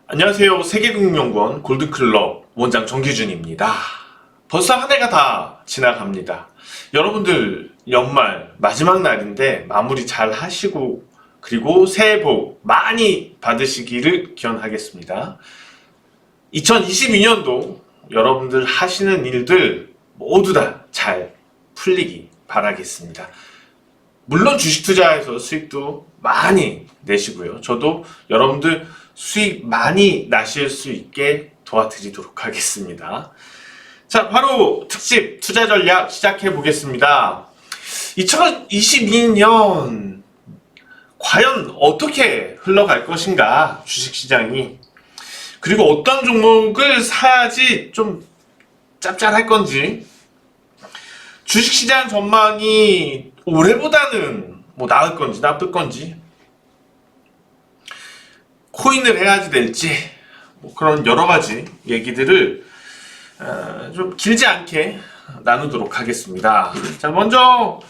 안녕하세요. 세계금융연구원 골드클럽 원장 정기준입니다. 벌써 한 해가 다 지나갑니다. 여러분들 연말 마지막 날인데 마무리 잘 하시고 그리고 새해 복 많이 받으시기를 기원하겠습니다. 2022년도 여러분들 하시는 일들 모두 다 잘 풀리기 바라겠습니다. 물론 주식 투자에서 수익도 많이 내시고요. 저도 여러분들 수익 많이 나실 수 있게 도와드리도록 하겠습니다. 자, 바로 특집 투자 전략 시작해 보겠습니다. 2022년 과연 어떻게 흘러갈 것인가, 주식시장이. 그리고 어떤 종목을 사야지 좀 짭짤할 건지, 주식시장 전망이 올해보다는 뭐 나을 건지 나쁠 건지, 코인을 해야지 될지, 뭐 그런 여러 가지 얘기들을 좀 길지 않게 나누도록 하겠습니다. 자, 먼저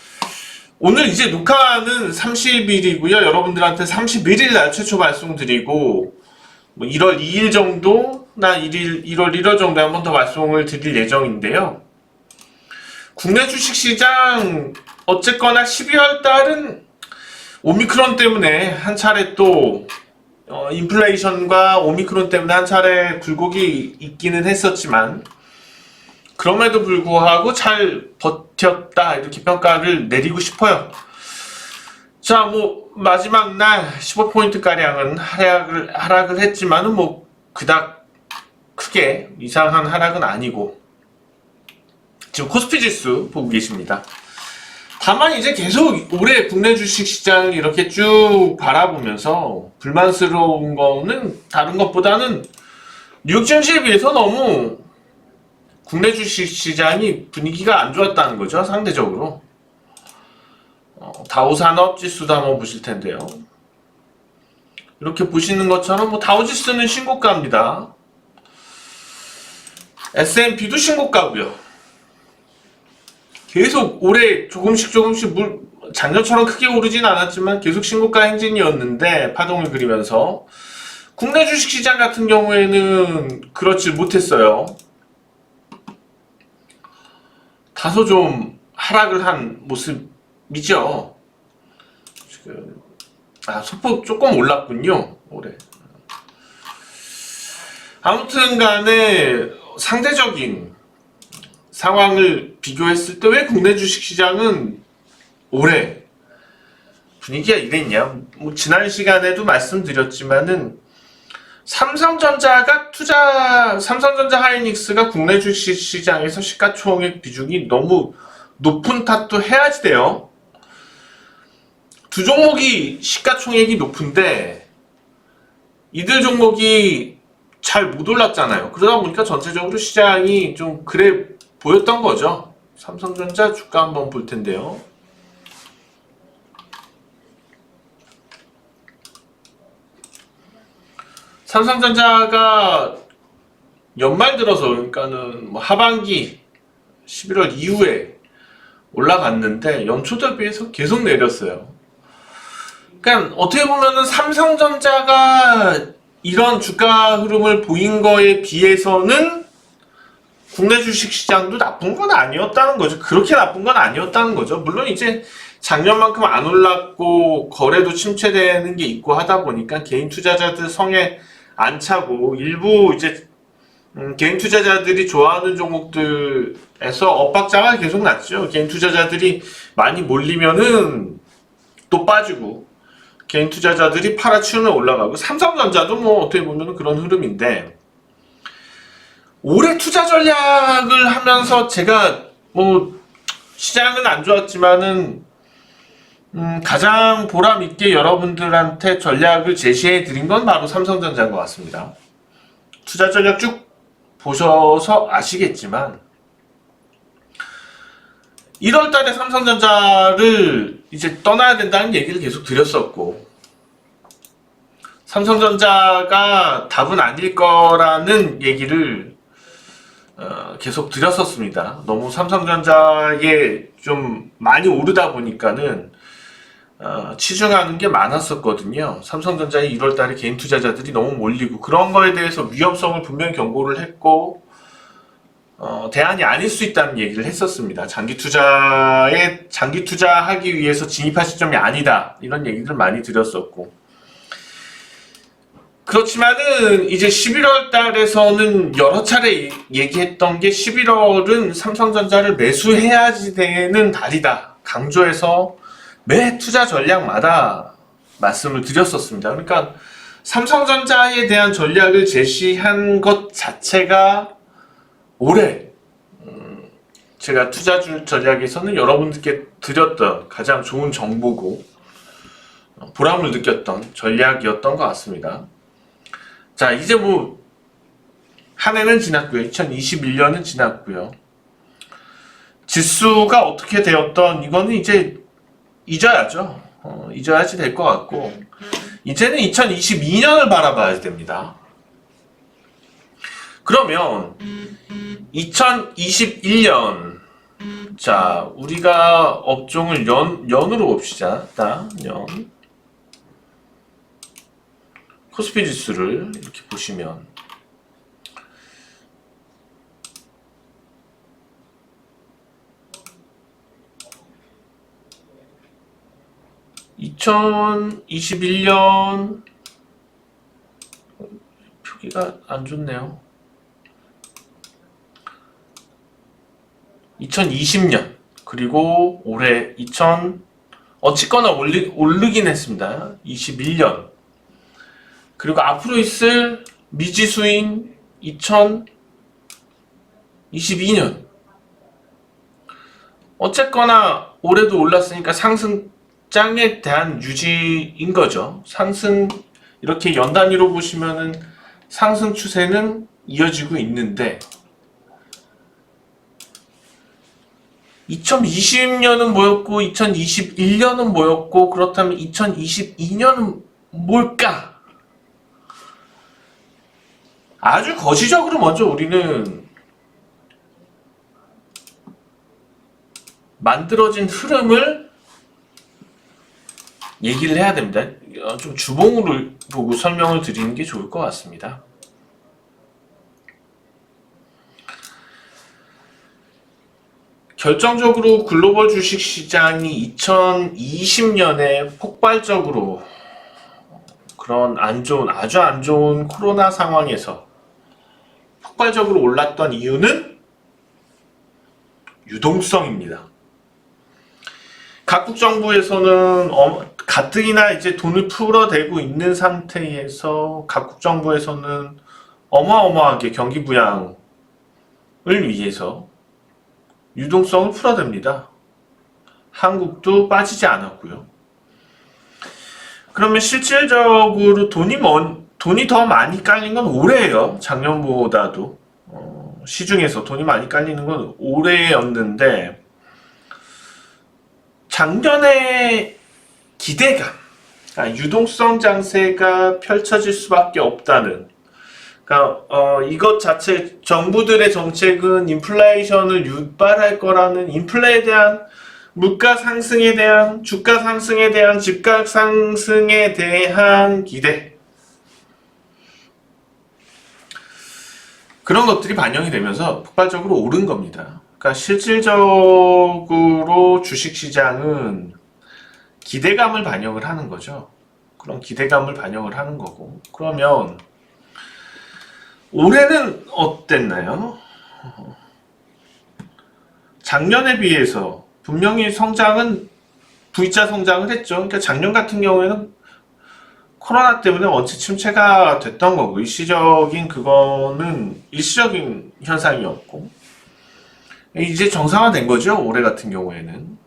오늘 이제 녹화는 30일이고요. 여러분들한테 31일 날 최초 발송드리고 뭐 1월 2일 정도나 1월 1일 정도에 한 번 더 발송을 드릴 예정인데요. 국내 주식시장 어쨌거나 12월 달은 오미크론 때문에 한 차례 또 인플레이션과 오미크론 때문에 한 차례 굴곡이 있기는 했었지만 그럼에도 불구하고 잘 버텼다, 이렇게 평가를 내리고 싶어요. 자, 뭐 마지막 날 15포인트 가량은 하락을 했지만은 뭐 그닥 크게 이상한 하락은 아니고, 지금 코스피 지수 보고 계십니다. 다만 이제 계속 올해 국내 주식시장을 이렇게 쭉 바라보면서 불만스러운 거는 다른 것보다는 뉴욕 증시에 비해서 너무 국내 주식시장이 분위기가 안 좋았다는 거죠, 상대적으로. 다우산업지수도 한번 보실 텐데요. 이렇게 보시는 것처럼 뭐 다우지수는 신고가입니다. S&P도 신고가고요. 계속 올해 조금씩 작년처럼 크게 오르진 않았지만 계속 신고가 행진이었는데, 파동을 그리면서 국내 주식시장 같은 경우에는 그렇지 못했어요. 다소 좀 하락을 한 모습이죠. 지금 소폭 조금 올랐군요, 올해. 아무튼 간에 상대적인 상황을 비교했을 때 왜 국내 주식시장은 올해 분위기가 이랬냐? 뭐 지난 시간에도 말씀드렸지만은 삼성전자 하이닉스가 국내 주식시장에서 시가총액 비중이 너무 높은 탓도 해야지 돼요. 두 종목이 시가총액이 높은데 이들 종목이 잘 못 올랐잖아요. 그러다 보니까 전체적으로 시장이 좀 그래 보였던 거죠. 삼성전자 주가 한번 볼 텐데요. 삼성전자가 연말 들어서, 그러니까는 뭐 하반기 11월 이후에 올라갔는데 연초 대비해서 계속 내렸어요. 그러니까 어떻게 보면은 삼성전자가 이런 주가 흐름을 보인 거에 비해서는 국내 주식시장도 나쁜 건 아니었다는 거죠. 그렇게 나쁜 건 아니었다는 거죠. 물론 이제 작년만큼 안 올랐고 거래도 침체되는 게 있고 하다 보니까 개인 투자자들 성에 안 차고, 일부 이제 개인 투자자들이 좋아하는 종목들에서 엇박자가 계속 났죠. 개인 투자자들이 많이 몰리면은 또 빠지고, 개인 투자자들이 팔아치우면 올라가고, 삼성전자도 뭐 어떻게 보면 그런 흐름인데, 올해 투자 전략을 하면서 제가 뭐 시장은 안 좋았지만은 가장 보람 있게 여러분들한테 전략을 제시해 드린 건 바로 삼성전자인 것 같습니다. 투자 전략 쭉 보셔서 아시겠지만 1월 달에 삼성전자를 이제 떠나야 된다는 얘기를 계속 드렸었고, 삼성전자가 답은 아닐 거라는 얘기를 계속 드렸었습니다. 너무 삼성전자에 좀 많이 오르다 보니까는 치중하는 게 많았었거든요. 삼성전자의 1월달에 개인 투자자들이 너무 몰리고 그런 거에 대해서 위험성을 분명히 경고를 했고 대안이 아닐 수 있다는 얘기를 했었습니다. 장기 투자하기 위해서 진입할 시점이 아니다 이런 얘기를 많이 드렸었고 그렇지만은 이제 11월 달에서는 여러 차례 얘기했던 게 11월은 삼성전자를 매수해야지 되는 달이다 강조해서 매 투자 전략마다 말씀을 드렸었습니다. 그러니까 삼성전자에 대한 전략을 제시한 것 자체가 올해 제가 투자 전략에서는 여러분들께 드렸던 가장 좋은 정보고 보람을 느꼈던 전략이었던 것 같습니다. 자, 이제 뭐 한 해는 지났고요. 2021년은 지났고요. 지수가 어떻게 되었던 이거는 이제 잊어야죠. 잊어야지 될 것 같고 이제는 2022년을 바라봐야 됩니다. 그러면 2021년 자 우리가 업종을 연으로 봅시다. 연 코스피 지수를 이렇게 보시면 2021년 표기가 안 좋네요. 2020년 그리고 올해 어쨌거나 오르긴 했습니다. 21년 그리고 앞으로 있을 미지수인 2022년 어쨌거나 올해도 올랐으니까 상승장에 대한 유지인 거죠. 상승 이렇게 연 단위로 보시면은 상승 추세는 이어지고 있는데 2020년은 뭐였고 2021년은 뭐였고 그렇다면 2022년은 뭘까? 아주 거시적으로 먼저 우리는 만들어진 흐름을 얘기를 해야 됩니다. 좀 주봉으로 보고 설명을 드리는 게 좋을 것 같습니다. 결정적으로 글로벌 주식시장이 2020년에 폭발적으로 그런 아주 안 좋은 코로나 상황에서 폭발적으로 올랐던 이유는 유동성입니다. 각국 정부에서는 가뜩이나 이제 돈을 풀어대고 있는 상태에서 각국 정부에서는 어마어마하게 경기 부양을 위해서 유동성을 풀어댑니다. 한국도 빠지지 않았고요. 그러면 실질적으로 돈이 더 많이 깔린 건 올해예요. 작년보다도 시중에서 돈이 많이 깔리는 건 올해였는데 작년의 기대감, 그러니까 유동성 장세가 펼쳐질 수밖에 없다는 그러니까 이것 자체 정부들의 정책은 인플레이션을 유발할 거라는 인플레에 대한 물가 상승에 대한 주가 상승에 대한 집값 상승에 대한 기대 그런 것들이 반영이 되면서 폭발적으로 오른 겁니다. 그러니까 실질적으로 주식시장은 기대감을 반영을 하는 거죠. 그런 기대감을 반영을 하는 거고 그러면 올해는 어땠나요? 작년에 비해서 분명히 성장은 V자 성장을 했죠. 그러니까 작년 같은 경우에는 코로나 때문에 원체 침체가 됐던 거고 일시적인 현상이었고 이제 정상화된 거죠. 올해 같은 경우에는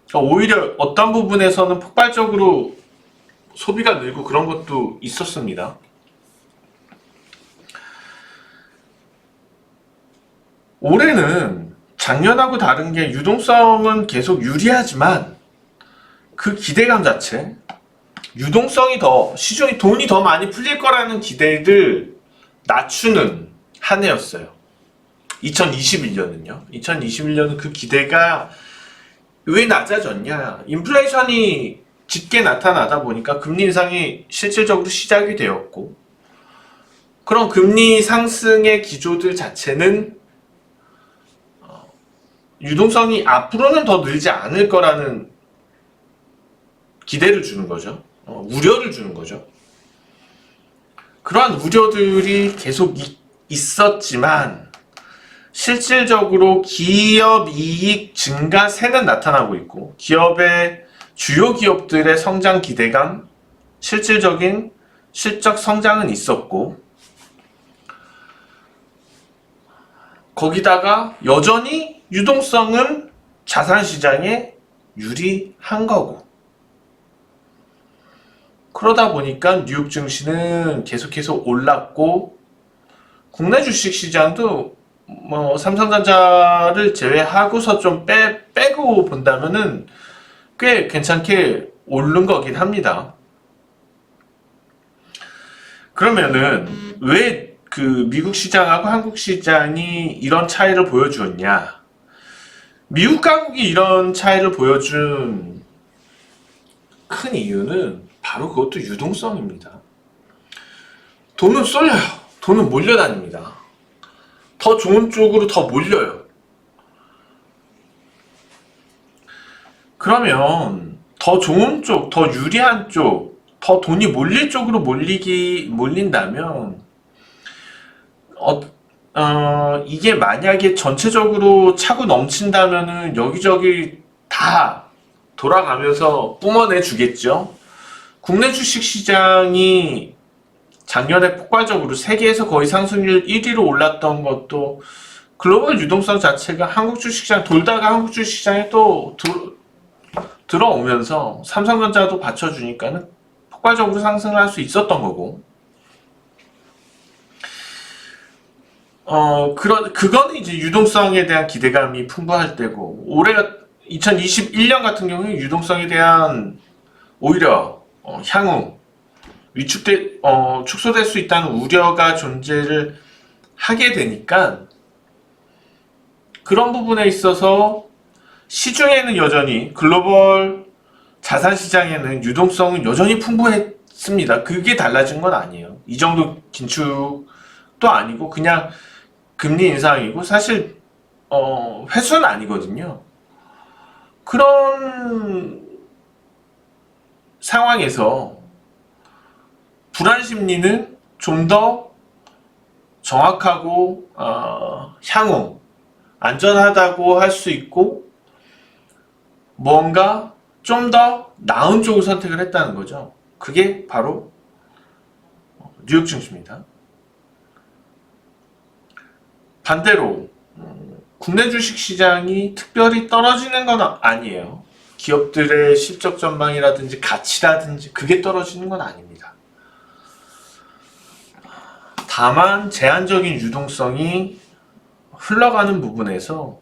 그러니까 오히려 어떤 부분에서는 폭발적으로 소비가 늘고 그런 것도 있었습니다. 올해는 작년하고 다른 게 유동성은 계속 유리하지만 그 기대감 자체 유동성이 시중에 돈이 더 많이 풀릴 거라는 기대를 낮추는 한 해였어요. 2021년은요. 2021년은 그 기대가 왜 낮아졌냐? 인플레이션이 짙게 나타나다 보니까 금리 인상이 실질적으로 시작이 되었고, 그런 금리 상승의 기조들 자체는 유동성이 앞으로는 더 늘지 않을 거라는 기대를 주는 거죠. 우려를 주는 거죠. 그러한 우려들이 계속 있었지만 실질적으로 기업 이익 증가세는 나타나고 있고, 기업의 주요 기업들의 성장 기대감, 실질적인 실적 성장은 있었고, 거기다가 여전히 유동성은 자산시장에 유리한 거고, 그러다 보니까 뉴욕 증시는 계속해서 올랐고, 국내 주식시장도 뭐 삼성전자를 제외하고서 좀 빼고 본다면은 꽤 괜찮게 오른 거긴 합니다. 그러면은 왜 그 미국 시장하고 한국 시장이 이런 차이를 보여주었냐? 미국 한국이 이런 차이를 보여준 큰 이유는 바로 그것도 유동성입니다. 돈은 쏠려요. 돈은 몰려다닙니다. 더 좋은 쪽으로 더 몰려요. 그러면 더 좋은 쪽, 더 유리한 쪽, 더 돈이 몰릴 쪽으로 몰린다면 이게 만약에 전체적으로 차고 넘친다면은 여기저기 다 돌아가면서 뿜어내 주겠죠. 국내 주식 시장이 작년에 폭발적으로 세계에서 거의 상승률 1위로 올랐던 것도 글로벌 유동성 자체가 한국 주식시장 돌다가 한국 주식시장에 또 들어오면서 삼성전자도 받쳐주니까는 폭발적으로 상승을 할 수 있었던 거고, 그거는 이제 유동성에 대한 기대감이 풍부할 때고, 올해가 2021년 같은 경우에 유동성에 대한 오히려 향후 축소될 수 있다는 우려가 존재를 하게 되니까, 그런 부분에 있어서 시중에는 여전히 글로벌 자산시장에는 유동성은 여전히 풍부했습니다. 그게 달라진 건 아니에요. 이 정도 긴축도 아니고 그냥 금리 인상이고, 사실 회수는 아니거든요. 그런 상황에서 불안 심리는 좀 더 정확하고 향후 안전하다고 할 수 있고, 뭔가 좀 더 나은 쪽을 선택을 했다는 거죠. 그게 바로 뉴욕 증시입니다. 반대로 국내 주식시장이 특별히 떨어지는 건 아니에요. 기업들의 실적 전망이라든지 가치라든지 그게 떨어지는 건 아닙니다. 다만 제한적인 유동성이 흘러가는 부분에서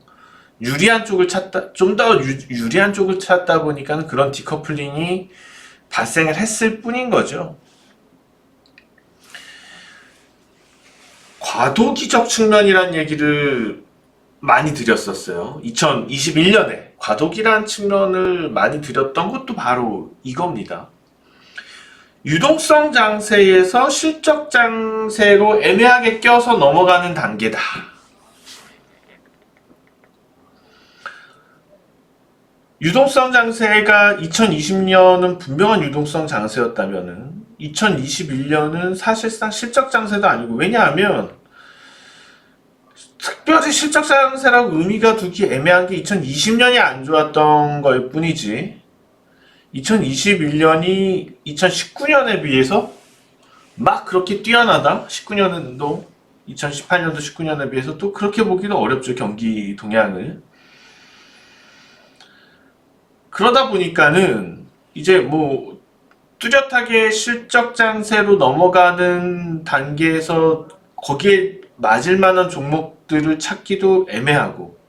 유리한 쪽을 찾다, 좀 더 유리한 쪽을 찾다 보니까 그런 디커플링이 발생을 했을 뿐인 거죠. 과도기적 측면이란 얘기를 많이 드렸었어요. 2021년에 과도기란 측면을 많이 드렸던 것도 바로 이겁니다. 유동성 장세에서 실적 장세로 애매하게 껴서 넘어가는 단계다. 유동성 장세가 2020년은 분명한 유동성 장세였다면은 2021년은 사실상 실적 장세도 아니고, 왜냐하면 특별히 실적 장세라고 의미가 두기 애매한 게 2020년이 안 좋았던 거일 뿐이지, 2021년이 2019년에 비해서 막 그렇게 뛰어나다? 19년도 2018년도 19년에 비해서 또 그렇게 보기는 어렵죠, 경기 동향을. 그러다 보니까는 이제 뭐 뚜렷하게 실적 장세로 넘어가는 단계에서 거기에 맞을 만한 종목들을 찾기도 애매하고,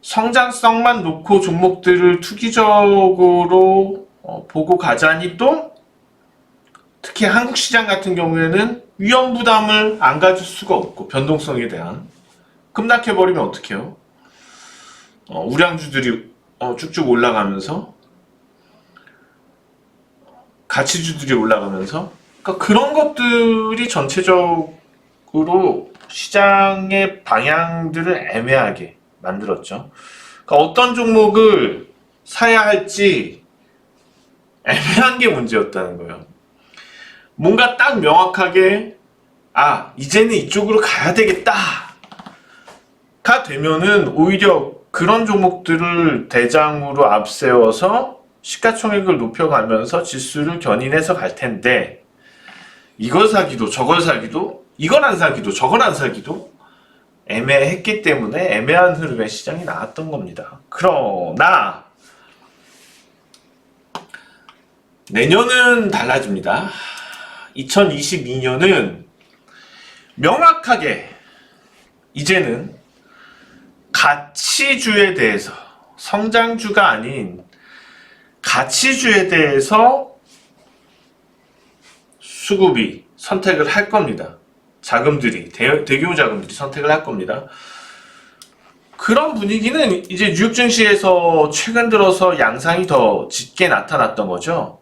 성장성만 놓고 종목들을 투기적으로 보고 가자니 또 특히 한국 시장 같은 경우에는 위험 부담을 안 가질 수가 없고, 변동성에 대한 급락해버리면 어떡해요? 우량주들이 쭉쭉 올라가면서 가치주들이 올라가면서, 그러니까 그런 것들이 전체적으로 시장의 방향들을 애매하게 만들었죠. 그러니까 어떤 종목을 사야 할지 애매한 게 문제였다는 거예요. 뭔가 딱 명확하게 이제는 이쪽으로 가야 되겠다 가 되면은 오히려 그런 종목들을 대장으로 앞세워서 시가총액을 높여가면서 지수를 견인해서 갈 텐데, 이걸 사기도 저걸 사기도, 이걸 안 사기도 저걸 안 사기도 애매했기 때문에 애매한 흐름의 시장이 나왔던 겁니다. 그러나 내년은 달라집니다. 2022년은 명확하게 이제는 가치주에 대해서, 성장주가 아닌 가치주에 대해서 수급이 선택을 할 겁니다. 자금들이, 대규모 자금들이 선택을 할 겁니다. 그런 분위기는 이제 뉴욕 증시에서 최근 들어서 양상이 더 짙게 나타났던 거죠.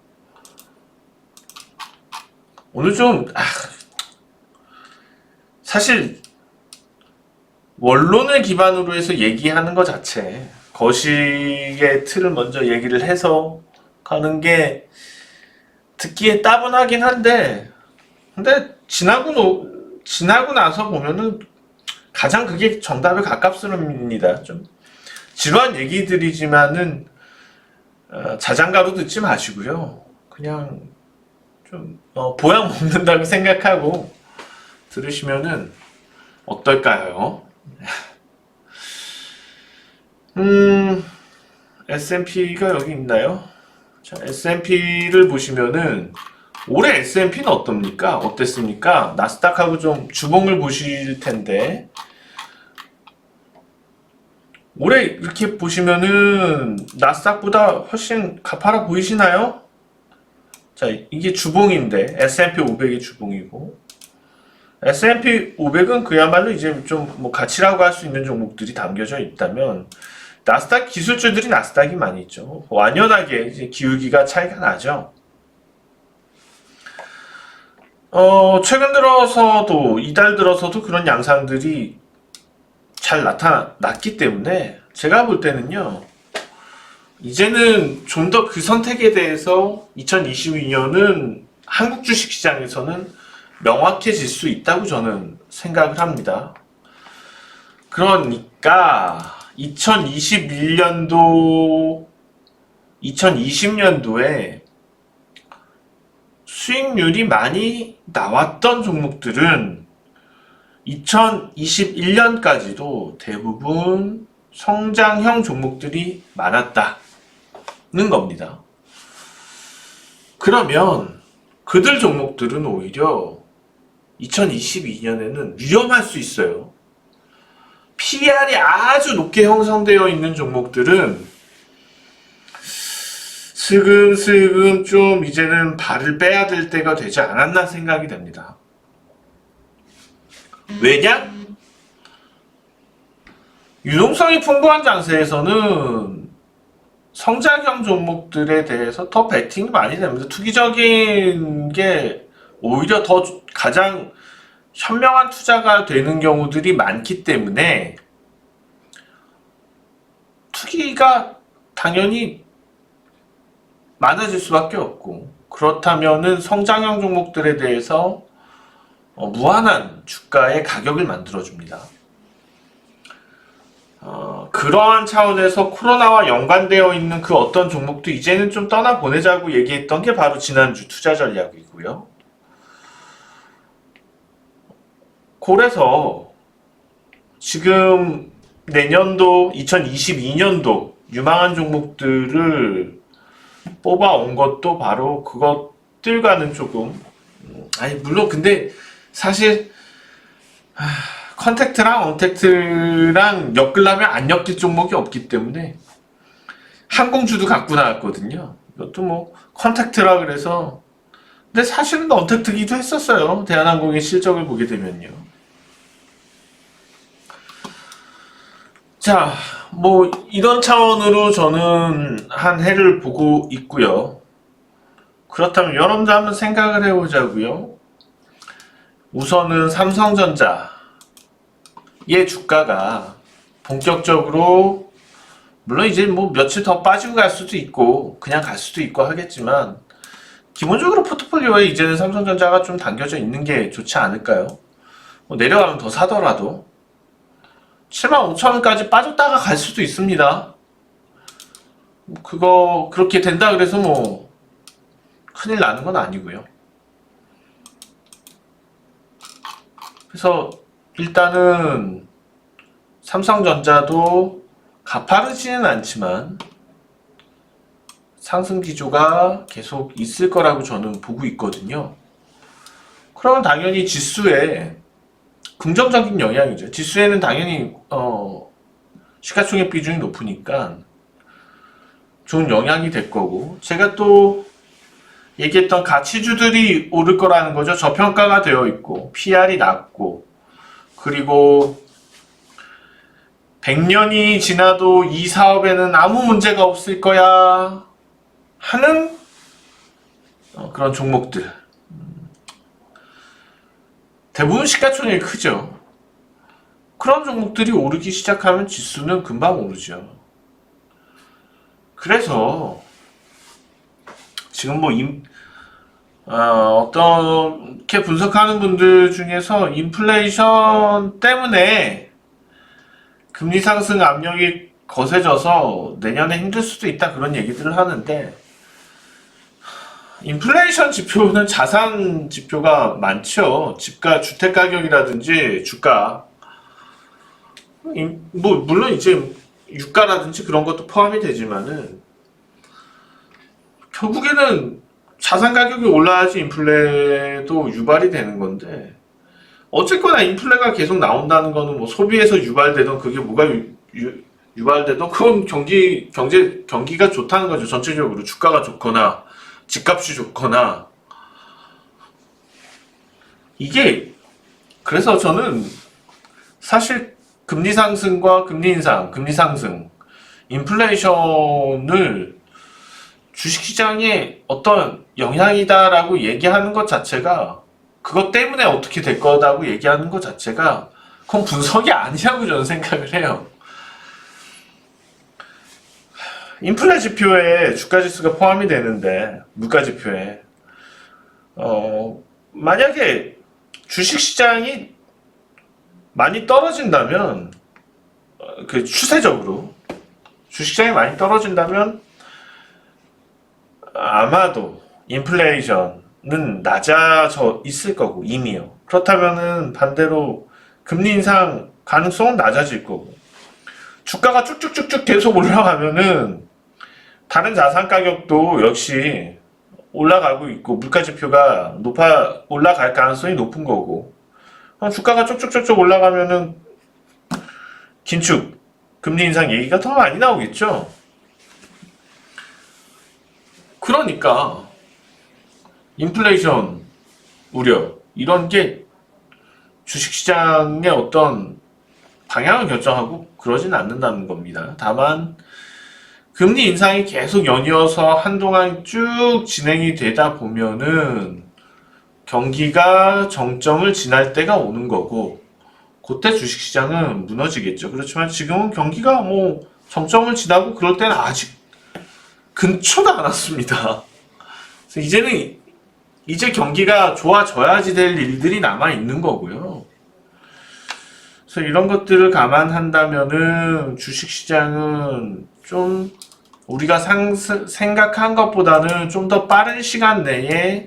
오늘 좀 사실 원론을 기반으로 해서 얘기하는 것 자체, 거시의 틀을 먼저 얘기를 해서 가는 게 듣기에 따분하긴 한데, 근데 지나고 나서 보면은 가장 그게 정답에 가깝습니다. 좀 지루한 얘기들이지만은 자장가로 듣지 마시고요. 그냥 좀 보양 먹는다고 생각하고 들으시면은 어떨까요? S&P가 여기 있나요? 자, S&P를 보시면은 올해 S&P는 어땠습니까? 나스닥하고 좀 주봉을 보실 텐데, 올해 이렇게 보시면은 나스닥보다 훨씬 가파라 보이시나요? 자, 이게 주봉인데 S&P 500이 주봉이고, S&P 500은 그야말로 이제 좀 뭐 가치라고 할 수 있는 종목들이 담겨져 있다면, 나스닥 기술주들이 나스닥이 많이 있죠. 완연하게 이제 기울기가 차이가 나죠. 최근 들어서도, 이달 들어서도 그런 양상들이 잘 나타났기 때문에 제가 볼 때는요, 이제는 좀 더 그 선택에 대해서 2022년은 한국 주식시장에서는 명확해질 수 있다고 저는 생각을 합니다. 그러니까 2021년도, 2020년도에 수익률이 많이 나왔던 종목들은 2021년까지도 대부분 성장형 종목들이 많았다는 겁니다. 그러면 그들 종목들은 오히려 2022년에는 위험할 수 있어요. PER이 아주 높게 형성되어 있는 종목들은 슬금슬금 좀 이제는 발을 빼야 될 때가 되지 않았나 생각이 됩니다. 왜냐? 유동성이 풍부한 장세에서는 성장형 종목들에 대해서 더 베팅이 많이 됩니다. 투기적인 게 오히려 더 가장 현명한 투자가 되는 경우들이 많기 때문에 투기가 당연히 많아질 수밖에 없고, 그렇다면은 성장형 종목들에 대해서 무한한 주가의 가격을 만들어줍니다. 그러한 차원에서 코로나와 연관되어 있는 그 어떤 종목도 이제는 좀 떠나보내자고 얘기했던 게 바로 지난주 투자 전략이고요. 그래서 지금 내년도 2022년도 유망한 종목들을 뽑아온 것도 바로 그것들과는 조금 물론 근데 사실 컨택트랑 언택트랑 엮으려면 안 엮일 종목이 없기 때문에 항공주도 갖고 나왔거든요. 이것도 뭐 컨택트라 그래서, 근데 사실은 언택트기도 했었어요. 대한항공의 실적을 보게 되면요. 자, 뭐 이런 차원으로 저는 한 해를 보고 있고요. 그렇다면 여러분들 한번 생각을 해보자고요. 우선은 삼성전자의 주가가 본격적으로, 물론 이제 뭐 며칠 더 빠지고 갈 수도 있고 그냥 갈 수도 있고 하겠지만, 기본적으로 포트폴리오에 이제는 삼성전자가 좀 담겨져 있는 게 좋지 않을까요? 뭐 내려가면 더 사더라도 75,000원까지 빠졌다가 갈 수도 있습니다. 그거 그렇게 된다 그래서 뭐 큰일 나는 건 아니고요. 그래서 일단은 삼성전자도 가파르지는 않지만 상승 기조가 계속 있을 거라고 저는 보고 있거든요. 그러면 당연히 지수에 긍정적인 영향이죠. 지수에는 당연히 시가총액 비중이 높으니까 좋은 영향이 될 거고, 제가 또 얘기했던 가치주들이 오를 거라는 거죠. 저평가가 되어 있고 PR이 낮고, 그리고 100년이 지나도 이 사업에는 아무 문제가 없을 거야 하는 그런 종목들, 대부분 시가총액이 크죠. 그런 종목들이 오르기 시작하면 지수는 금방 오르죠. 그래서 지금 뭐 어떻게 분석하는 분들 중에서 인플레이션 때문에 금리 상승 압력이 거세져서 내년에 힘들 수도 있다, 그런 얘기들을 하는데, 인플레이션 지표는 자산 지표가 많죠. 집가, 주택 가격이라든지 주가, 뭐 물론 이제 유가라든지 그런 것도 포함이 되지만은, 결국에는 자산 가격이 올라야지 인플레도 유발이 되는 건데, 어쨌거나 인플레가 계속 나온다는 거는 뭐 소비에서 유발되던, 그게 뭐가 유발되던, 그건 경기가 좋다는 거죠. 전체적으로 주가가 좋거나 집값이 좋거나. 이게, 그래서 저는 사실 금리 상승과 금리 인상, 금리 상승, 인플레이션을 주식시장에 어떤 영향이다라고 얘기하는 것 자체가, 그것 때문에 어떻게 될 거다고 얘기하는 것 자체가 그건 분석이 아니라고 저는 생각을 해요. 인플레 지표에 주가 지수가 포함이 되는데, 물가 지표에 만약에 주식시장이 많이 떨어진다면, 그 추세적으로 주식시장이 많이 떨어진다면 아마도 인플레이션은 낮아져 있을 거고, 이미요. 그렇다면은 반대로 금리 인상 가능성은 낮아질 거고, 주가가 쭉쭉쭉쭉 계속 올라가면은 다른 자산 가격도 역시 올라가고 있고, 물가 지표가 올라갈 가능성이 높은 거고, 주가가 쭉쭉쭉쭉 올라가면은 긴축, 금리 인상 얘기가 더 많이 나오겠죠. 그러니까 인플레이션 우려, 이런 게 주식시장의 어떤 방향을 결정하고 그러진 않는다는 겁니다. 다만 금리 인상이 계속 연이어서 한동안 쭉 진행이 되다 보면은 경기가 정점을 지날 때가 오는 거고, 그때 주식시장은 무너지겠죠. 그렇지만 지금은 경기가 뭐 정점을 지나고 그럴 때는 아직 근처도 안 왔습니다. 그래서 이제 경기가 좋아져야지 될 일들이 남아 있는 거고요. 그래서 이런 것들을 감안한다면은 주식시장은 좀 우리가 생각한 것보다는 좀 더 빠른 시간 내에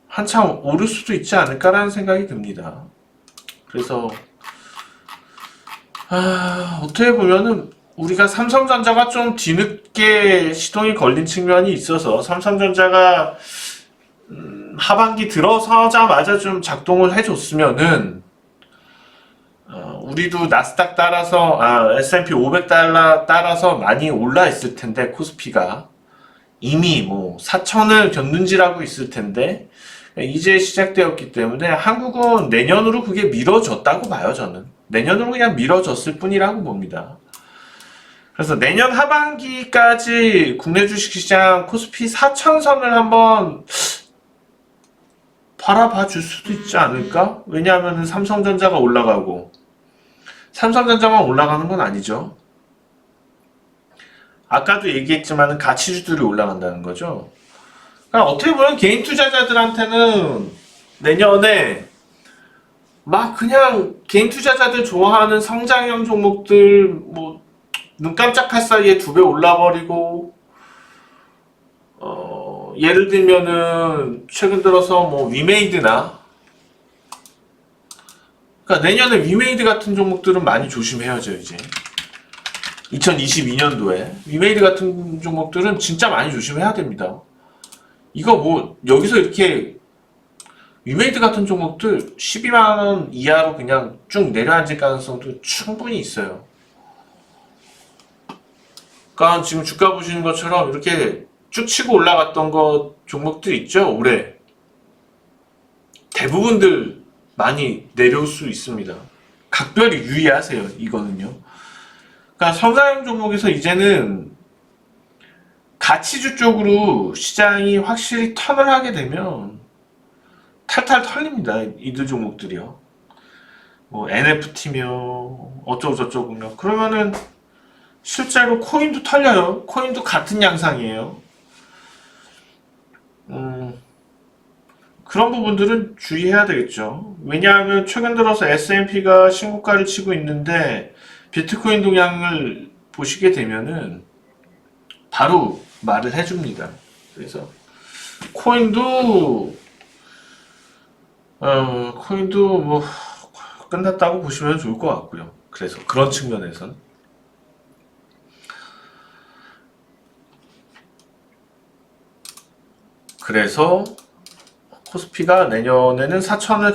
한참 오를 수도 있지 않을까라는 생각이 듭니다. 그래서 어떻게 보면은 우리가 삼성전자가 좀 뒤늦게 시동이 걸린 측면이 있어서, 삼성전자가 하반기 들어서자마자 좀 작동을 해줬으면은 우리도 나스닥 따라서 S&P 500 따라서 많이 올라 있을 텐데, 코스피가 이미 뭐 4천을 견눈질하고 있을 텐데, 이제 시작되었기 때문에 한국은 내년으로 그게 미뤄졌다고 봐요. 저는 내년으로 그냥 미뤄졌을 뿐이라고 봅니다. 그래서 내년 하반기까지 국내 주식시장 코스피 4,000선을 한번 바라봐 줄 수도 있지 않을까? 왜냐하면 삼성전자가 올라가고, 삼성전자만 올라가는 건 아니죠. 아까도 얘기했지만 가치주들이 올라간다는 거죠. 그러니까 어떻게 보면 개인 투자자들한테는 내년에 막 그냥 개인 투자자들 좋아하는 성장형 종목들 뭐 눈 깜짝할 사이에 2배 올라버리고, 예를 들면은 최근 들어서 뭐 위메이드나, 그러니까 내년에 위메이드 같은 종목들은 많이 조심해야죠. 이제 2022년도에 위메이드 같은 종목들은 진짜 많이 조심해야 됩니다. 이거 뭐 여기서 이렇게 위메이드 같은 종목들 12만원 이하로 그냥 쭉 내려앉을 가능성도 충분히 있어요. 그러니까 지금 주가 보시는 것처럼 이렇게 쭉 치고 올라갔던 거 종목들 있죠. 올해 대부분들 많이 내려올 수 있습니다. 각별히 유의하세요. 이거는요. 그러니까 성장형 종목에서 이제는 가치주 쪽으로 시장이 확실히 턴을 하게 되면 탈탈 털립니다. 이들 종목들이요. 뭐 NFT며 어쩌고 저쩌고며 그러면은 실제로 코인도 털려요. 코인도 같은 양상이에요. 그런 부분들은 주의해야 되겠죠. 왜냐하면 최근 들어서 S&P가 신고가를 치고 있는데 비트코인 동향을 보시게 되면은 바로 말을 해줍니다. 그래서 코인도 뭐 끝났다고 보시면 좋을 것 같고요. 그래서 그런 측면에선 그래서 코스피가 내년에는 4천을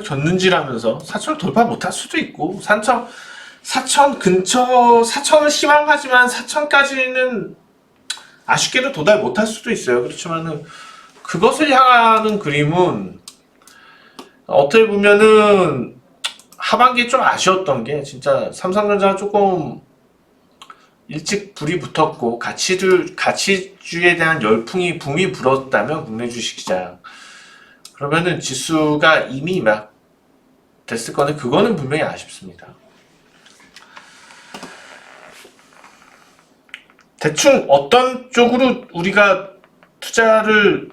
겼는지라면서 4천을 돌파 못할 수도 있고 4천 근처 4천을 희망하지만 4천까지는 아쉽게도 도달 못할 수도 있어요. 그렇지만은 그것을 향하는 그림은 어떻게 보면은 하반기에 좀 아쉬웠던 게 진짜 삼성전자가 조금 일찍 불이 붙었고 가치주에 대한 붐이 불었다면 국내 주식시장 그러면은 지수가 이미 막 됐을 건데 그거는 분명히 아쉽습니다. 대충 어떤 쪽으로 우리가 투자를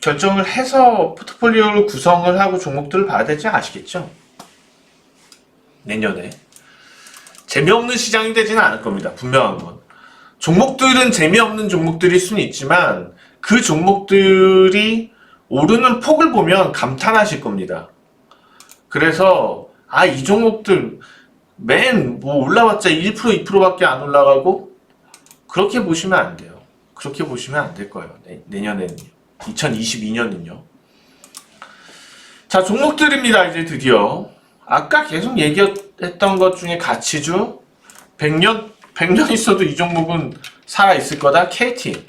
결정을 해서 포트폴리오를 구성을 하고 종목들을 봐야 될지 아시겠죠? 내년에 재미없는 시장이 되지는 않을 겁니다. 분명한 건. 종목들은 재미없는 종목들일 수는 있지만 그 종목들이 오르는 폭을 보면 감탄하실 겁니다. 그래서 이 종목들 맨 뭐 올라봤자 1% 2%밖에 안 올라가고 그렇게 보시면 안 돼요. 그렇게 보시면 안 될 거예요. 내년에는요. 2022년은요. 자, 종목들입니다. 이제 드디어 아까 계속 얘기했던 것 중에 가치주 100년 있어도 이 종목은 살아있을 거다. KT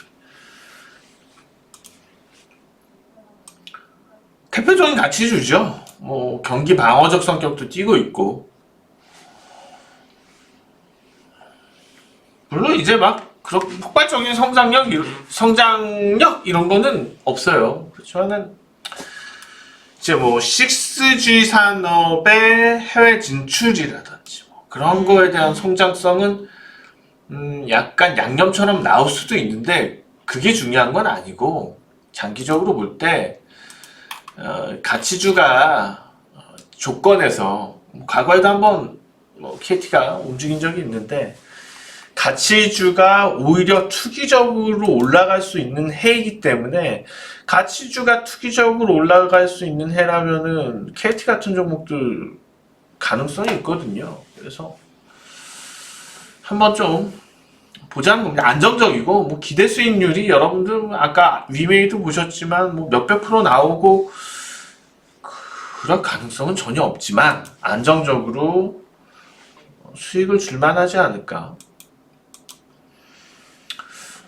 대표적인 가치주죠. 뭐 경기 방어적 성격도 띠고 있고 물론 이제 막 그렇게 폭발적인 성장력 이런 거는 없어요. 그렇지만은 이제 뭐 6G 산업의 해외 진출이라든지 뭐 그런 거에 대한 성장성은 약간 양념처럼 나올 수도 있는데 그게 중요한 건 아니고 장기적으로 볼 때 가치주가 조건에서 과거에도 한번 KT가 움직인 적이 있는데 가치주가 오히려 투기적으로 올라갈 수 있는 해이기 때문에 가치주가 투기적으로 올라갈 수 있는 해라면은 KT 같은 종목들 가능성이 있거든요. 그래서 한번 좀 보자는 겁니다. 안정적이고 뭐 기대 수익률이 여러분들 아까 위메이도 보셨지만 뭐 몇백 프로 나오고 그럴 가능성은 전혀 없지만 안정적으로 수익을 줄만하지 않을까.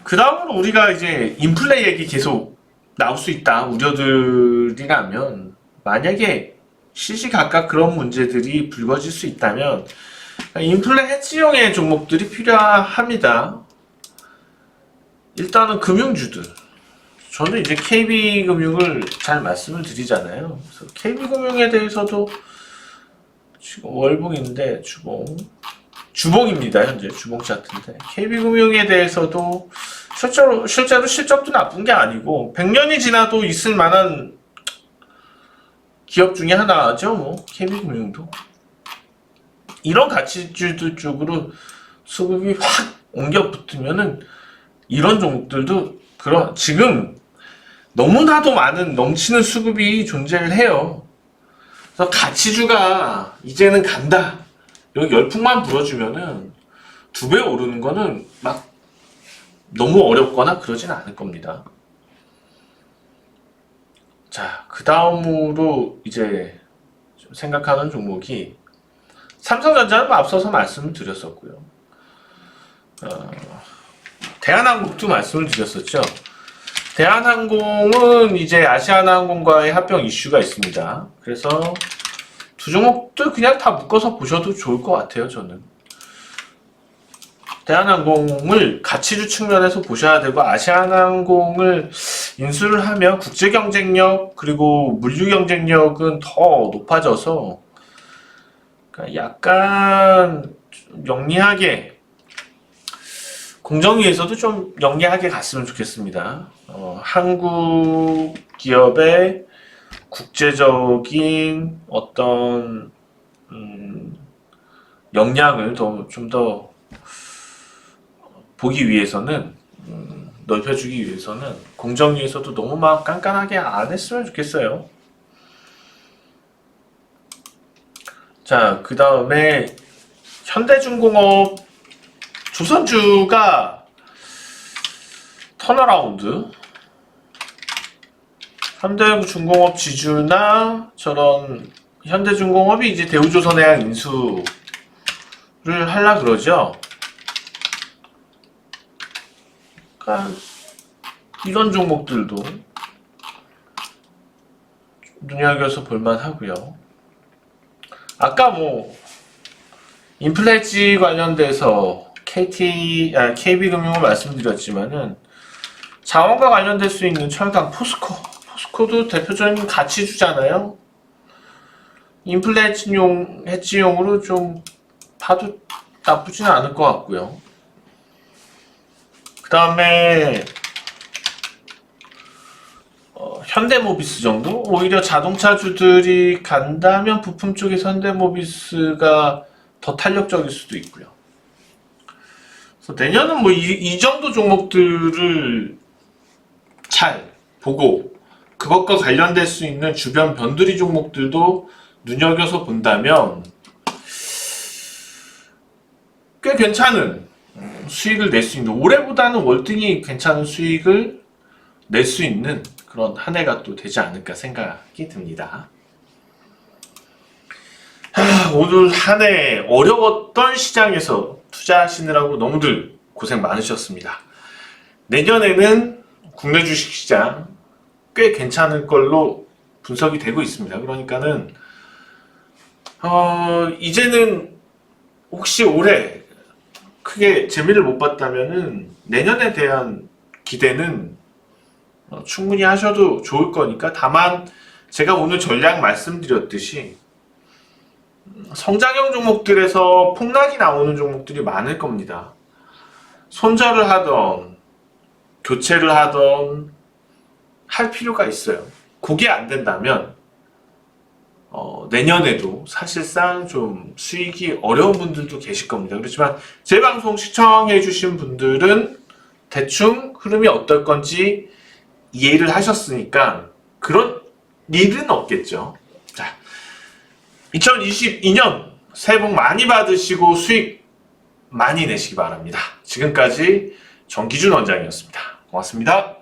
그 다음으로 우리가 이제 인플레 얘기 계속 나올 수 있다 우려들이라면 만약에 시시각각 그런 문제들이 불거질 수 있다면 인플레 해지용의 종목들이 필요합니다. 일단은 금융주들. 저는 이제 KB금융을 잘 말씀을 드리잖아요. 그래서 KB금융에 대해서도 지금 월봉인데 주봉입니다. 현재 주봉 차트인데 KB금융에 대해서도 실제로 실적도 나쁜 게 아니고 100년이 지나도 있을 만한 기업 중에 하나죠. 뭐 KB금융도 이런 가치주들 쪽으로 수급이 확 옮겨 붙으면은 이런 종목들도 지금 너무나도 많은 넘치는 수급이 존재를 해요. 그래서 가치주가 이제는 간다. 여기 열풍만 불어주면은 2배 오르는 거는 막 너무 어렵거나 그러진 않을 겁니다. 자, 그 다음으로 이제 좀 생각하는 종목이 삼성전자는 뭐 앞서서 말씀을 드렸었고요. 대한항공도 말씀을 드렸었죠. 대한항공은 이제 아시아나항공과의 합병 이슈가 있습니다. 그래서 두 종목들 그냥 다 묶어서 보셔도 좋을 것 같아요. 저는 대한항공을 가치주 측면에서 보셔야 되고 아시아나항공을 인수를 하면 국제 경쟁력 그리고 물류 경쟁력은 더 높아져서 약간 좀 영리하게 공정위에서도 좀 영리하게 갔으면 좋겠습니다. 한국 기업의 국제적인 어떤 역량을 좀 더 보기 위해서는 넓혀주기 위해서는 공정위에서도 너무 막 깐깐하게 안 했으면 좋겠어요. 자, 그 다음에 현대중공업 조선주가 턴어라운드 현대중공업 지주나 저런 현대중공업이 이제 대우조선해양 인수를 하려 그러죠. 그러니까 이런 종목들도 눈여겨서 볼만하고요. 아까 뭐 인플레지 관련돼서 KB금융을 말씀드렸지만은 자원과 관련될 수 있는 철강 포스코도 대표적인 가치주잖아요. 인플레 해지용으로 좀 봐도 나쁘지는 않을 것 같고요. 그 다음에 현대모비스 정도? 오히려 자동차주들이 간다면 부품 쪽에서 현대모비스가 더 탄력적일 수도 있고요. 그래서 내년은 뭐 이 정도 종목들을 잘 보고 그것과 관련될 수 있는 주변 변두리 종목들도 눈여겨서 본다면 꽤 괜찮은 수익을 낼 수 있는, 올해보다는 월등히 괜찮은 수익을 낼 수 있는 그런 한 해가 또 되지 않을까 생각이 듭니다. 오늘 한 해 어려웠던 시장에서 투자하시느라고 너무들 고생 많으셨습니다. 내년에는 국내 주식시장 꽤 괜찮을 걸로 분석이 되고 있습니다. 그러니까는 이제는 혹시 올해 크게 재미를 못 봤다면은 내년에 대한 기대는 충분히 하셔도 좋을 거니까, 다만 제가 오늘 전략 말씀드렸듯이 성장형 종목들에서 폭락이 나오는 종목들이 많을 겁니다. 손절을 하던 교체를 하던 할 필요가 있어요. 그게 안 된다면 내년에도 사실상 좀 수익이 어려운 분들도 계실 겁니다. 그렇지만 제 방송 시청해 주신 분들은 대충 흐름이 어떨 건지 이해를 하셨으니까 그런 일은 없겠죠. 자, 2022년 새해 복 많이 받으시고 수익 많이 내시기 바랍니다. 지금까지 정기준 원장이었습니다. 고맙습니다.